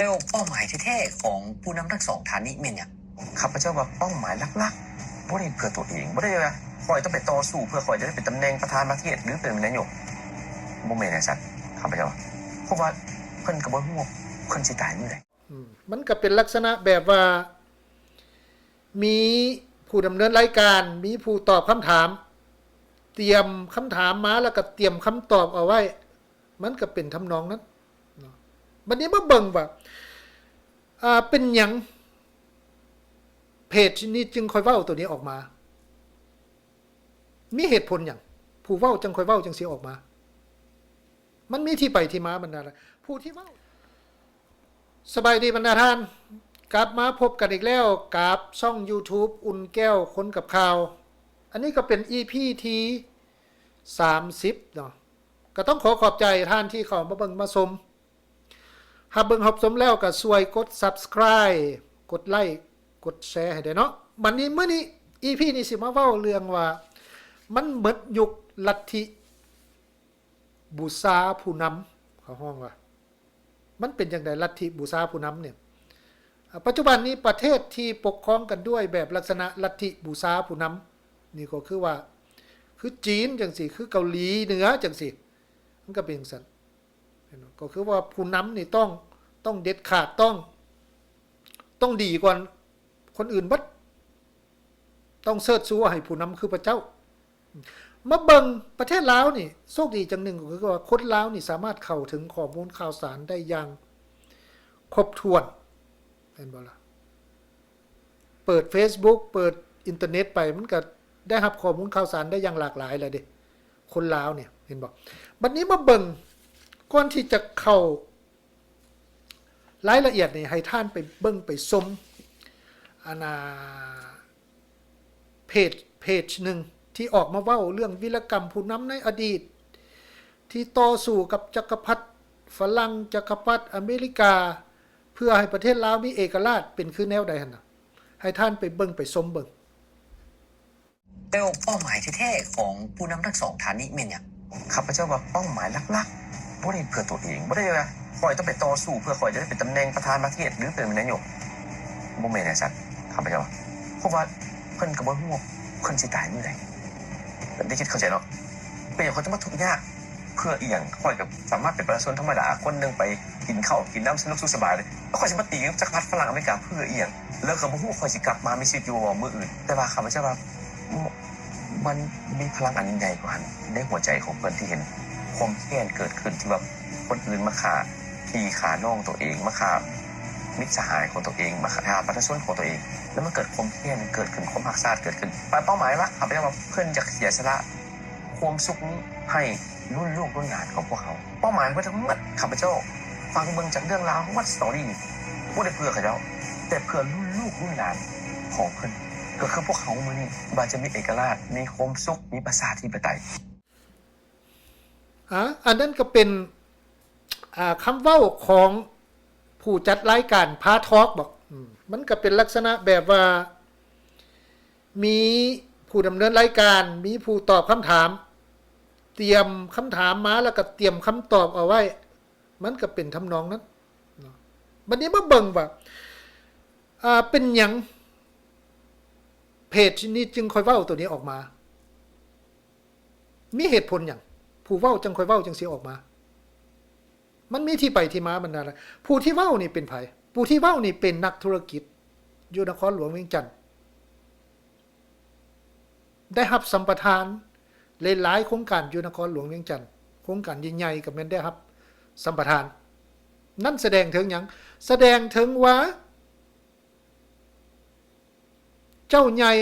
แล้วเป้าหมายแท้ๆของผู้นำทั้งสองท่านนี้เป็นหยังข้าพเจ้าว่าเป้าหมายหลักๆบ่ได้เพื่อตัวเองบ่ได้ว่าคอยต้องไปต่อสู้เพื่อคอยจะได้เป็นตำแหน่งประธานประเทศหรือเป็นนายกบ่แม่นจังซั่นข้าพเจ้าเพราะว่าเพิ่นก็บ่ฮู้ว่าเพิ่นสิตายมื้อใดมันก็เป็นลักษณะแบบว่ามีผู้ดำเนินรายการมีผู้ตอบคำถามเตรียมคำถามมาแล้วก็เตรียมคำตอบเอาไว้มันก็เป็นทำนองนั้นบัดนี้มาเบิ่งว่าเป็นหยังเพจนี้จึงค่อยเว้าตัวนี้ออกมามีเหตุผลหยังผู้เว้าจึงค่อยเว้าจังสิออกมามันมีที่ไปที่มาบรรดาผู้ที่เว้าสบายดีบรรดาท่านกลับมาพบกันอีกแล้วกับช่อง YouTube อุ่นแก้วคนกับข่าวอันนี้ก็เป็น EP ที่30เนาะก็ต้องขอบใจท่านที่เข้ามาเบิ่งมาชมหากเบิ่งรับชมแล้วก็ช่วยกด Subscribe กดไลค์กดแชร์ให้ได้เนาะบัดนี้มื้อนี้ EP นี้สิมาเว้าเรื่องว่ามันหมดยุคลัทธิบูชาผู้นำเขาฮ้องว่ามันเป็นจังได๋ลัทธิบูชาผู้นำเนี่ยปัจจุบันนี้ประเทศที่ปกครองกันด้วยแบบลักษณะลัทธิบูชาผู้นำนี่ก็คือว่าคือจีนจังซี่คือเกาหลีเหนือจังซี่มันก็เป็นจังซั่นก็คือว่าผู้นำนี่ต้องเด็ดขาดต้องดีกว่าคนอื่นบัดต้องเชิดชูให้ผู้นำคือพระเจ้ามาเบิ่งประเทศลาวนี่โชคดีจังหนึ่งก็คือว่าคนลาวนี่สามารถเข้าถึงข้อมูลข่าวสารได้อย่างครบถ้วนเห็นบ่ล่ะเปิด Facebook เปิดอินเทอร์เน็ตไปมันก็ได้รับข้อมูลข่าวสารได้อย่างหลากหลายเลยเด้คนลาวเนี่ยเห็นบ่บัดนี้มาเบิ่งก่อนที่จะเข้ารายละเอียดนี่ให้ท่านไปเบิ่งไปชมเพจหนึ่งที่ออกมาเว้าเรื่องวีรกรรมผู้นำในอดีตที่ต่อสู้กับจักรพรรดิฝรั่งจักรพรรดิอเมริกาเพื่อให้ประเทศลาวมีเอกราชเป็นคือแนวใดหั่นน่ะให้ท่านไปเบิ่งไปชมเบิ่งแล้วเป้าหมายแท้ๆของผู้นำทั้งสองท่านนี้เป็นหยังข้าพเจ้าว่าเป้าหมายหลักๆบ่ได้เพื่อตัวเองบ่ได้ว่าคอยต้องไปต่อสู้เพื่อคอยจะได้เป็นตำแหน่งประธานประเทศหรือเป็นนายกบ่แม่นจังซั่นข้าพเจ้าเพราะว่าเพิ่นก็บ่ฮู้ว่าเพิ่นสิตายมื้อใดได้คิดเข้าใจเนาะเป็นอย่างคนจะมาทุกข์ยากเพื่ออีหยังคอยกับสามารถเป็นประชาชนธรรมดาคนนึงไปกินข้าวกินน้ำสนุกสุขสบายเลยแล้วคอยสิมาตีกับจักรพรรดิฝรั่งอเมริกาเพื่ออีหยังแล้วก็บ่ฮู้คอยสิกลับมามีชีวิตอยู่มื้ออื่นแต่ว่าข้าพเจ้าว่ามันมีพลังอันยิ่งใหญ่กว่าในหัวใจของเพิ่นที่เห็นความแค้นเกิดขึ้นที่แบบคนอื่นมาฆ่าพี่ฆ่าน้องตัวเองมาฆ่ามิตรสหายของตัวเองมาฆ่าประชาชนของตัวเองแล้วมันเกิดความแค้นเกิดขึ้นความหักษาเกิดขึ้นเป้าหมายว่าข้าพเจ้าว่าเพิ่นจะเสียสละความสุขนี้ให้รุ่นลูกรุ่นหลานของพวกเขาเป้าหมายเพื่อทั้งหมดข้าพเจ้าฟังเบิ่งจากเรื่องราววัดสตอรี่บ่ได้เพื่อเขาเจ้าแต่เพื่อรุ่นลูกรุ่นหลานของเพิ่นก็คือพวกเขามื้อนี้บ่จะมีเอกราชมีความสุขมีประชาธิปไตยอันนั้นก็เป็นคำเว้าของผู้จัดรายการพาทอล์กบอกมันก็เป็นลักษณะแบบว่ามีผู้ดำเนินรายการมีผู้ตอบคำถามเตรียมคำถามมาแล้วก็เตรียมคำตอบเอาไว้มันก็เป็นทำนองนั้นบัดนี้มาเบิ่งว่าเป็นหยังเพจนี้จึงค่อยเว้าตัวนี้ออกมามีเหตุผลหยังผู้เว้าจังค่อยเว้าจังสิออกมามันมีที่ไปที่มาบรรดาผู้ที่เว้านี่เป็นไผผู้ที่เว้านี่เป็นนักธุรกิจอยู่นครหลวงเวียงจันทน์ได้รับสัมปทานหลายๆโครงการอยู่นครหลวงเวียงจันทน์โครงการใหญ่ๆก็แม่นได้รับสัมปทานนั่นแสดงถึงหยังแสดงถึงว่าเจ้าใหญ่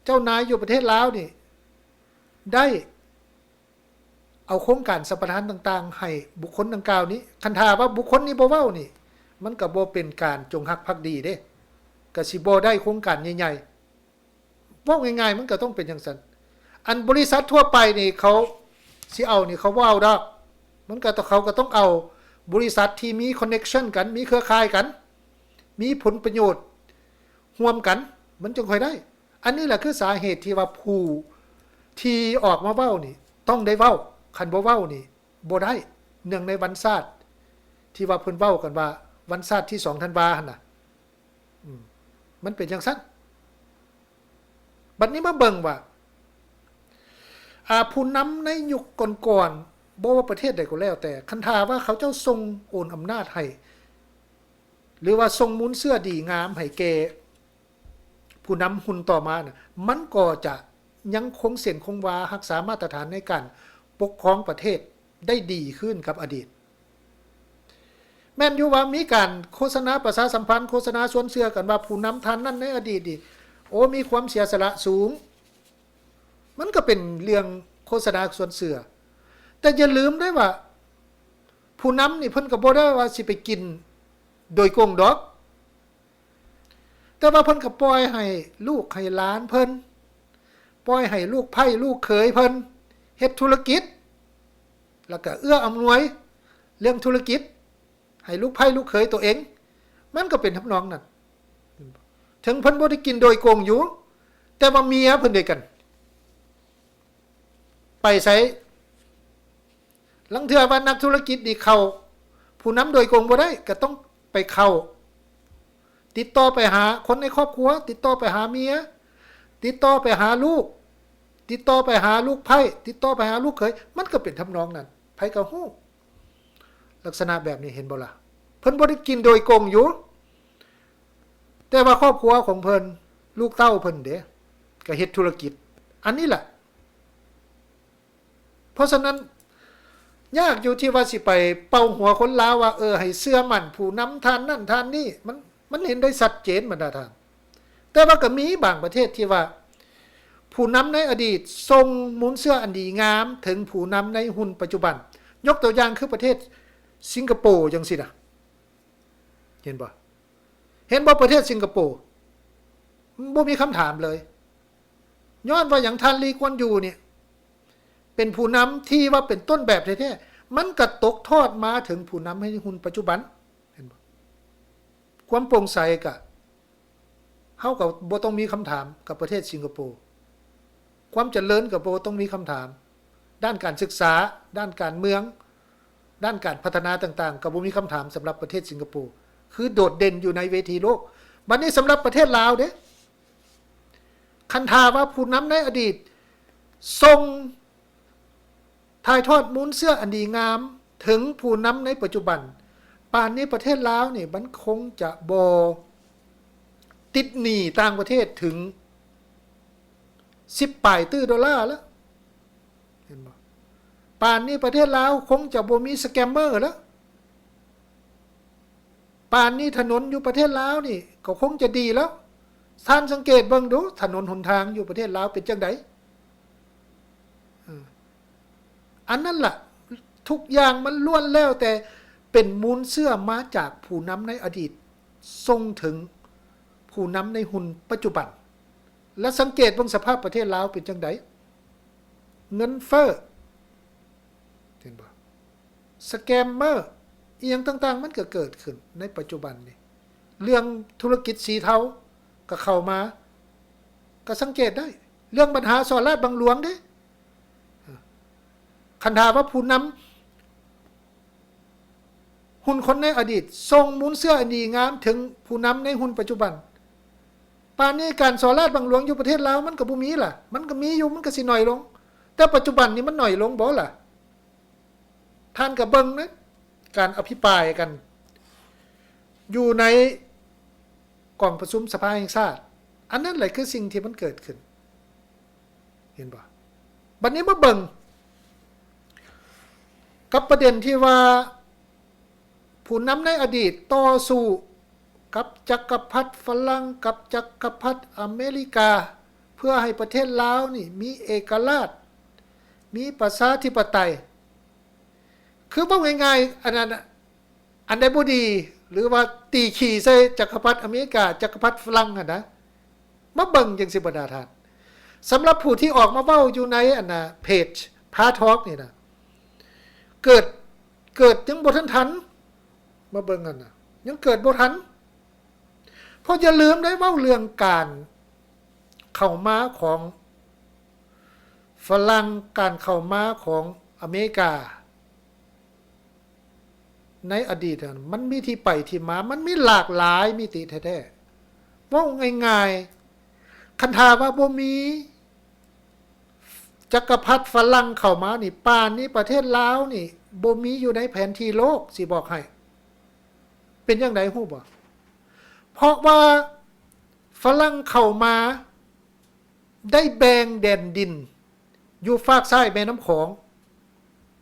เจ้านายอยู่ประเทศลาวนี่ได้เอาโครงการสัมปทานต่างๆให้บุคคลดังกล่าวนี้คันท่าว่าบุคคลนี้บ่เว้านี่มันก็บ่เป็นการจงรักภักดีเด้ก็สิบ่ได้โครงการใหญ่ๆเว้าง่ายๆมันก็ต้องเป็นจังซั่นอันบริษัททั่วไปนี่เขาสิเอานี่เขาบ่เอาดอกมันก็เขาก็ต้องเอาบริษัทที่มีคอนเน็กชันกันมีเครือข่ายกันมีผลประโยชน์ร่วมกันมันจึงค่อยได้อันนี้แหละคือสาเหตุที่ว่าผู้ที่ออกมาเว้านี่ต้องได้เว้าคันบ่เว้านี่บ่ได้เนื่องในวันชาติที่ว่าเพิ่นเว้ากันว่า วันชาติที่2ธันวาคมน่ะมันเป็นจังซั่นบัดนี้มาเบิ่งว่าผู้นำในยุคก่อนๆบ่ว่าประเทศใดก็แล้วแต่คันทาว่าเขาเจ้าทรงโอนอำนาจให้หรือว่าทรงมุนเสื้อดีงามให้แก่ผู้นำหุ่นต่อมาน่ะมันก็จะยังคงเส้นคงวารักษามาตรฐานในการปกครองประเทศได้ดีขึ้นกับอดีตแม่นอยู่ว่ามีการโฆษณาประชาสัมพันธ์โฆษณาสวนเสื้อกันว่าผู้นำท่านนั้นในอดีตนี่โอ้มีความเสียสละสูงมันก็เป็นเรื่องโฆษณาสวนเสื้อแต่อย่าลืมได้ว่าผู้นำนี่เพิ่นก็บ่ได้ว่าสิไปกินโดยโกงดอกแต่ว่าเพิ่นก็ปล่อยให้ลูกให้หลานเพิ่นปล่อยให้ลูกไผ่ลูกเขยเพิ่นเฮ็ดธุรกิจแล้วก็เอื้ออำนวยเรื่องธุรกิจให้ลูกไผ่ลูกเขยตัวเองมันก็เป็นทำนองนั้นถึงเพิ่นบ่ได้กินโดยโกงอยู่แต่ว่าเมียเพิ่นด้วยกันไปใช้ลังเทื่อว่านักธุรกิจนี่เข้าผู้นำโดยโกงบ่ได้ก็ต้องไปเข้าติดต่อไปหาคนในครอบครัวติดต่อไปหาเมียติดต่อไปหาลูกติดต่อไปหาลูกไผ่ติดต่อไปหาลูกเขยมันก็เป็นทำนองนั้นไผก็ฮู้ลักษณะแบบนี้เห็นบ่ล่ะเพิ่นบ่ได้กินโดยโกงอยู่แต่ว่าครอบครัวของเพิ่นลูกเต้าเพิ่นเด้ก็เฮ็ดธุรกิจอันนี้แหละเพราะฉะนั้นยากอยู่ที่ว่าสิไปเป่าหัวคนลาวว่าให้เชื่อมั่นผู้นำทานนั่นทานนี่มันเห็นได้ชัดเจนบรรดาท่านแต่ว่าก็มีบางประเทศที่ว่าผู้นำในอดีตทรงมุนเสื้ออันดีงามถึงผู้นำในหุ่นปัจจุบันยกตัวอย่างคือประเทศสิงคโปร์จังซี่น่ะเห็นบ่ประเทศสิงคโปร์บ่มีคำถามเลยย้อนว่าอย่างท่านลีกวนยูเนี่ยเป็นผู้นำที่ว่าเป็นต้นแบบแท้ๆมันก็ตกทอดมาถึงผู้นำให้หุ่นปัจจุบันเห็นบ่ความโปร่งใสก็เฮาก็บ่ต้องมีคำถามกับประเทศสิงคโปร์ความเจริญก็บ่ต้องมีคำถามด้านการศึกษาด้านการเมืองด้านการพัฒนาต่างๆก็บ่มีคำถามสำหรับประเทศสิงคโปร์คือโดดเด่นอยู่ในเวทีโลกบัดนี้สำหรับประเทศลาวเด้คันทาว่าผู้นำในอดีตทรงถ่ายทอดมูลเสื้ออันดีงามถึงผู้นำในปัจจุบันป่านนี้ประเทศลาวนี่มันคงจะบ่ติดหนี้ต่างประเทศถึง10ปลายตื้อดอลลาร์แล้วเห็นบ่ป่านนี้ประเทศลาวคงจะบ่มีสแกมเมอร์แล้วป่านนี้ถนนอยู่ประเทศลาวนี่ก็คงจะดีแล้วท่านสังเกตเบิ่งดูถนนหนทางอยู่ประเทศลาวเป็นจังได๋อันนั้นล่ะทุกอย่างมันล้วนแล้วแต่เป็นมูลเสื้อมาจากผู้นำในอดีตทรงถึงผู้นำในหุ่นปัจจุบันและสังเกตเบิ่งสภาพประเทศลาวเป็นจังได๋เงินเฟ้อเห็นบ่สแกมเมอร์อีหยังต่างๆมันก็เกิดขึ้นในปัจจุบันนี่เรื่องธุรกิจสีเทาก็เข้ามาก็สังเกตได้เรื่องปัญหาสอราชบังหลวงเด้คันธาว่าผู้นำหุ่นคนในอดีตทรงมุนเสื้ออันดีงามถึงผู้นำในหุ่นปัจจุบันป่านนี้การสอราชบังหลวงอยู่ประเทศลาวมันก็บ่มีล่ะมันก็มีอยู่มันก็สิน้อยลงแต่ปัจจุบันนี้มันน้อยลงบ่ล่ะท่านก็เบิ่งนะการอภิปรายกันอยู่ในกองประชุมสภาแห่งชาติอันนั้นแหละคือสิ่งที่มันเกิดขึ้นเห็นบ่บัดนี้มาเบิ่งกับประเด็นที่ว่าผู้นำในอดีตต่อสู้กับจักรพรรดิฝรั่งกับจักรพรรดิอเมริกาเพื่อให้ประเทศลาวนี่มีเอกราชมีประชาธิปไตยคือว่าง่ายๆอันนั้นอันใดบ่ดีหรือว่าตีขี่ใส่จักรพรรดิอเมริกาจักรพรรดิฝรั่งนะมาเบิ่งจังสิบ่ดาท่านสำหรับผู้ที่ออกมาเว้าอยู่ในอันน่ะเพจพาทอล์กนี่นะเกิดยังบ่ทันมาเบิ่งกันน่ะยังเกิดบ่ทันเพราะอย่าลืมได้เว้าเรื่องการเข้ามาของฝรั่งการเข้ามาของอเมริกา ในอดีตมันมีที่ไปที่มามันมีหลากหลายมิติแท้ๆว่าง่ายๆคันธาว่าบ่มีจักรพรรดิฝรั่งเข้ามานี่ป่านนี้ประเทศลาวนี่บ่มีอยู่ในแผนที่โลกสิบอกให้เป็นจังได๋ฮู้บ่เพราะว่าฝรั่งเข้ามาได้แบ่งแดนดินอยู่ฝากซ้ายแม่น้ำโขง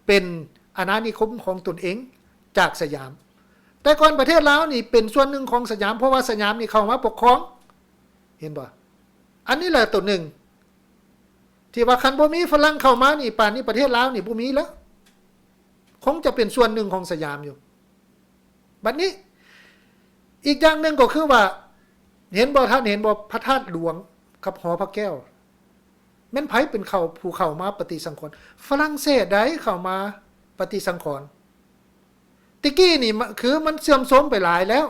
เป็นอาณานิคมของตนเองจากสยามแต่ก่อนประเทศลาวนี่เป็นส่วนหนึ่งของสยามเพราะว่าสยามนี่เข้ามาปกครองเห็นบ่อันนี้แหละตัวหนึ่งที่ว่าคันบ่มีฝรั่งเข้ามานี่ป่านนี้ประเทศลาวนี่บ่มีแล้วคงจะเป็นส่วนหนึ่งของสยามอยู่บัดนี้อีกอย่างหนึ่งก็คือว่าเห็นบ่ท่านเห็นบ่พระธาตุหลวงกับหอพระแก้วแม่นไผเป็นผู้เข้ามาปฏิสังขรณ์ฝรั่งเศสได้เข้ามาปฏิสังขรณ์ตะกี้นี่คือมันเสื่อมโทรมไปหลายแล้ว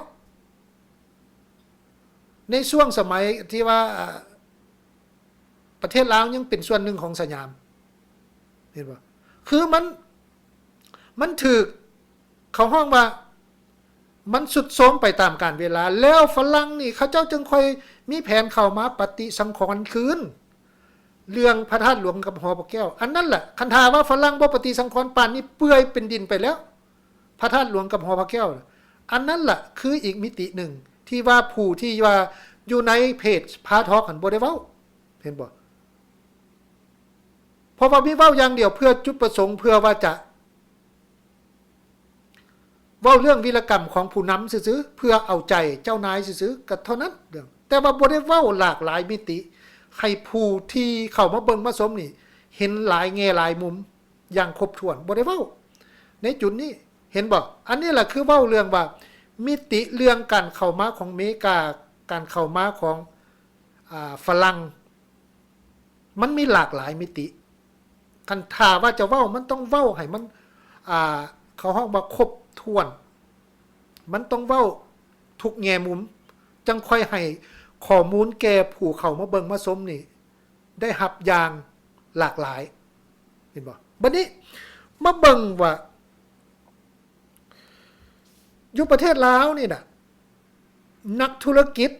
ในช่วงสมัยที่ว่าประเทศลาวยังเป็นส่วนหนึ่งของสยามเห็นป่ะคือมันถูกเขาห้องว่ามันสุดโทรมไปตามกาลเวลาแล้วฝรั่งนี่เขาเจ้าจึงค่อยมีแผนเข้ามาปฏิสังขรณ์คืนเรื่องพระธาตุหลวงกับหอพระแก้วอันนั้นแหละคันธาว่าฝรั่งบ่ปฏิสังขรณ์ป่านนี้เปื่อยเป็นดินไปแล้วพระธาตุหลวงกับหอพระแก้วอันนั้นแหละคืออีกมิติหนึ่งที่ว่าผู้ที่ว่าอยู่ในเพจพาทอล์กหันบ่ได้เว้าเห็นบ่เพราะว่ามีเว้าอย่างเดียวเพื่อจุดประสงค์เพื่อว่าจะเว้าเรื่องวีรกรรมของผู้นำซื่อๆเพื่อเอาใจเจ้านายซื่อๆก็เท่านั้นเรื่องแต่ว่าบ่ได้เว้าหลากหลายมิติให้ผู้ที่เข้ามาเบิ่งมาชมนี่เห็นหลายแง่หลายมุมอย่างครบถ้วนบ่ได้เว้าในจุดนี้เห็นบ่อันนี้แหละคือเว้าเรื่องว่ามิติเรื่องการเข้ามาของอเมริกาการเข้ามาของฝรั่งมันมีหลากหลายมิติคันถ้าว่าจะเว้ามันต้องเว้าให้มันเขาห้องว่าครบถ้วนมันต้องเว้าทุกแง่มุมจังค่อยให้ข้อมูลแก่ผู้เข้ามาเบิ่งมาชมนี่ได้รับอย่างหลากหลายเห็นบ่บัดนี้มาเบิ่งว่าอยู่ประเทศลาวนี่น่ะนักธุรกิจ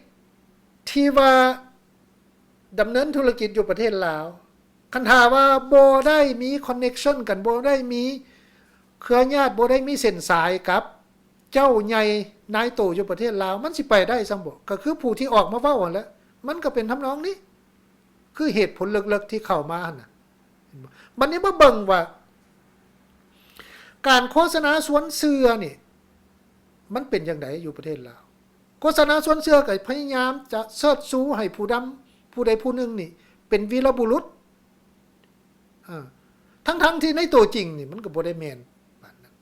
ที่ว่าดำเนินธุรกิจอยู่ประเทศลาวคันถาว่าบ่ได้มีคอนเนคชั่นกันบ่ได้มีเครือญาติบ่ได้มีเส้นสายกับเจ้าใหญ่นายโตอยู่ประเทศลาวมันสิไปได้ซังบ่ก็คือผู้ที่ออกมาเว้าหั่นแหละมันก็เป็นทำนองนี้คือเหตุผลเลิกๆที่เข้ามาหั่นน่ะบัดนี้มาเบิ่งว่าการโฆษณาสวนเสือนี่มันเป็นจังไดอยู่ประเทศลาวโฆษณาสวนเสือก็พยายามจะเชิดชูให้ผู้ผู้ใดผู้หนึ่งนี่เป็นวีรบุรุษทั้งที่ในตัวจริงนี่มันก็บ่ได้แม่นปานนั้น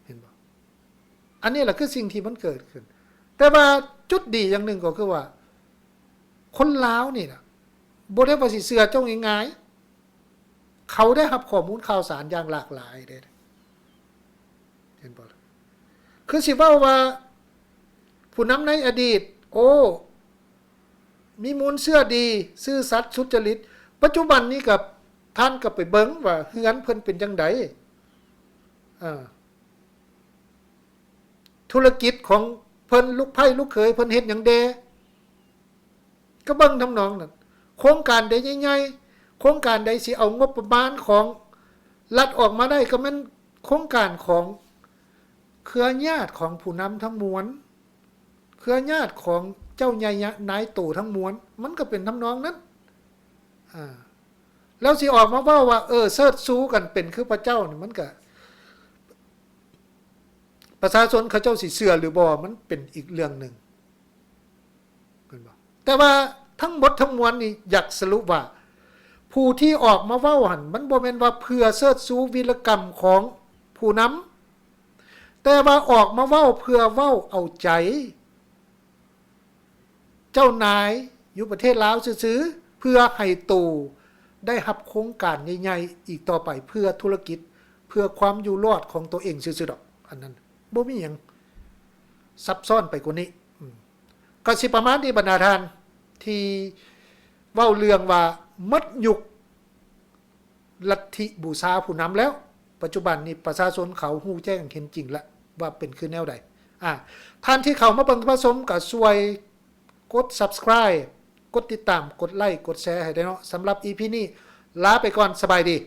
เห็นบ่อันนี้แหละคือสิ่งที่มันเกิดขึ้นแต่ว่าจุดดีอย่างหนึ่งก็คือว่าคนลาวนี่น่ะบ่ได้ว่าสิเชื่อเจ้าง่ายๆเขาได้รับข้อมูลข่าวสารอย่างหลากหลายเด้เห็นบ่คือสิเว้าว่าผู้นำในอดีตโอ้มีมูลเชื่อดีซื่อสัตย์สุจริตปัจจุบันนี้กับท่านก็ไปเบิ่งว่าเฮือนเพิ่นเป็นจังไดธุรกิจของเพิ่นลูกไผ่ลูกเขยเพิ่นเฮ็ดหยังแดก็เบิ่งทำนองนั้นโครงการใดใหญ่ๆโครงการใดสิเอางบประมาณของรัฐออกมาได้ก็มันโครงการของเครือญาติของผู้นำทั้งมวลเครือญาติของเจ้าใหญ่นายโตทั้งมวลมันก็เป็นทำนองนั้นแล้วสิออกมาว่าเสิร์ชซูกันเป็นคือพระเจ้านี่มันก็ประชาชนเขาเจ้าสิเชื่อหรือบ่มันเป็นอีกเรื่องหนึ่งแต่ว่าทั้งหมดทั้งมวลนี่อยากสรุปว่าผู้ที่ออกมาเว้าหั่นมันบ่แม่นว่าเพื่อเสิร์ชซูวีรกรรมของผู้นำแต่ว่าออกมาเว้าเพื่อเว้าเอาใจเจ้านายอยู่ประเทศลาวซื่อๆเพื่อให้ตู่ได้รับโครงการใหญ่ๆอีกต่อไปเพื่อธุรกิจเพื่อความอยู่รอดของตัวเองซื่อๆดอกอันนั้นบ่มีหยังซับซ้อนไปกว่านี้ก็สิประมาณนี้บรรดาท่านที่เว้าเรื่องว่าหมดยุคลัทธิบูชาผู้นำแล้ว ปัจจุบันนี้ประชาชนเขาฮู้แจ้งเห็นจริงแล้วว่าเป็นคือแนวใดท่านที่เขามาเบิ่งผสมก็ช่วยกด Subscribe กดติดตามกดไลค์กดแชร์ให้ได้เนาะสำหรับ EP นี้ลาไปก่อนสบายดี